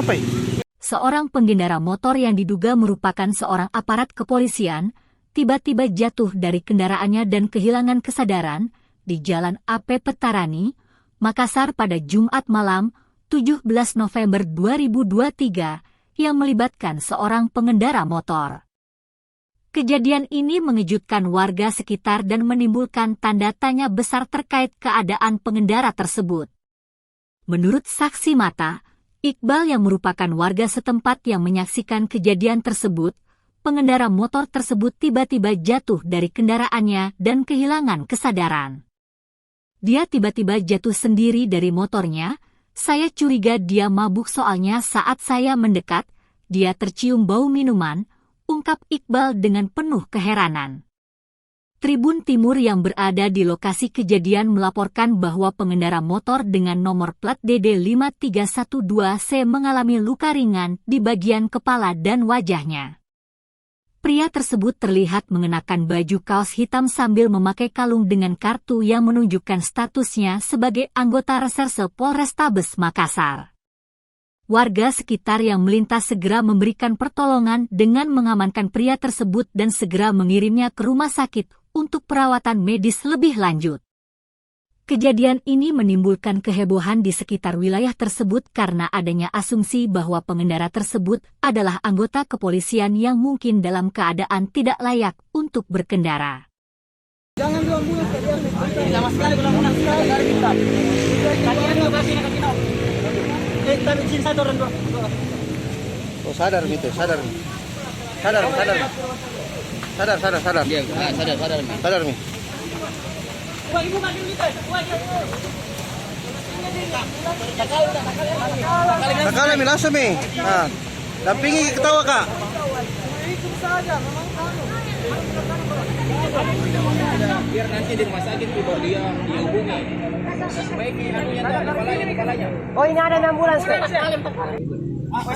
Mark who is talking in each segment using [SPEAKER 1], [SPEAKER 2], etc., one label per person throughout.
[SPEAKER 1] Kenapa ya?
[SPEAKER 2] Seorang pengendara motor yang diduga merupakan seorang aparat kepolisian tiba-tiba jatuh dari kendaraannya dan kehilangan kesadaran di Jalan AP Petarani, Makassar pada Jumat malam 17 November 2023 yang melibatkan seorang pengendara motor. Kejadian ini mengejutkan warga sekitar dan menimbulkan tanda tanya besar terkait keadaan pengendara tersebut. Menurut saksi mata, Iqbal yang merupakan warga setempat yang menyaksikan kejadian tersebut, pengendara motor tersebut tiba-tiba jatuh dari kendaraannya dan kehilangan kesadaran. Dia tiba-tiba jatuh sendiri dari motornya. Saya curiga dia mabuk soalnya saat saya mendekat, dia tercium bau minuman, ungkap Iqbal dengan penuh keheranan. Tribun Timur yang berada di lokasi kejadian melaporkan bahwa pengendara motor dengan nomor plat DD5312C mengalami luka ringan di bagian kepala dan wajahnya. Pria tersebut terlihat mengenakan baju kaos hitam sambil memakai kalung dengan kartu yang menunjukkan statusnya sebagai anggota reserse Polrestabes Makassar. Warga sekitar yang melintas segera memberikan pertolongan dengan mengamankan pria tersebut dan segera mengirimnya ke rumah sakit untuk perawatan medis lebih lanjut. Kejadian ini menimbulkan kehebohan di sekitar wilayah tersebut karena adanya asumsi bahwa pengendara tersebut adalah anggota kepolisian yang mungkin dalam keadaan tidak layak untuk berkendara.
[SPEAKER 3] Jangan dulu ambulans, sama sekali belum pernah dari kita. Kalian nggak kasih nak kita. Kita bikin satu orang dua.
[SPEAKER 1] Oh sadar gitu, sadar. Sadar.
[SPEAKER 3] Iya, sadar.
[SPEAKER 1] Sadar mi.
[SPEAKER 3] Wah, ibu makin kita.
[SPEAKER 1] Nakala mi langsung mi. Nah, dampingi ketawa kak.
[SPEAKER 3] Itu saja, memang kamu. Biar nanti di rumah sakit baru dia dihubungi. Sebaiknya kepalanya. Oh, ini ada ambulans kok.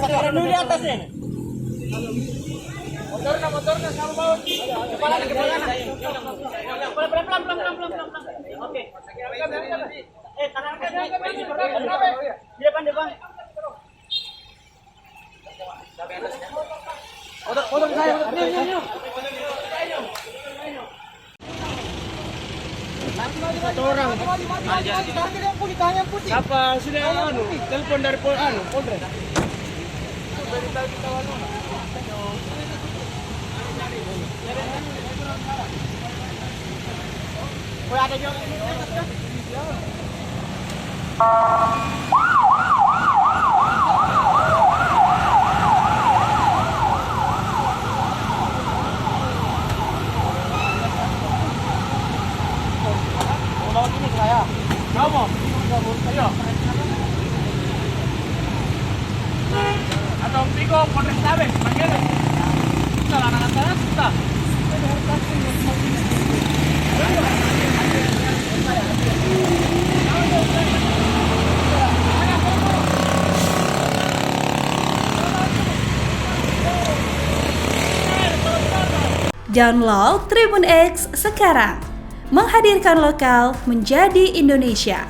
[SPEAKER 3] Sekarang dulu di atas nih. Motornya kamu bawa. Kepalanya. Pelan. Oke. Depan. Motor saya. Satu orang. Siapa sudah telepon dari Polres. Dari tadi kita ada juga. Mau ini saya. Kamu? Ayo. Atau Pico Polrestabes, mañana. Kita anak sana kita.
[SPEAKER 4] Download Tribun X sekarang, menghadirkan lokal menjadi Indonesia.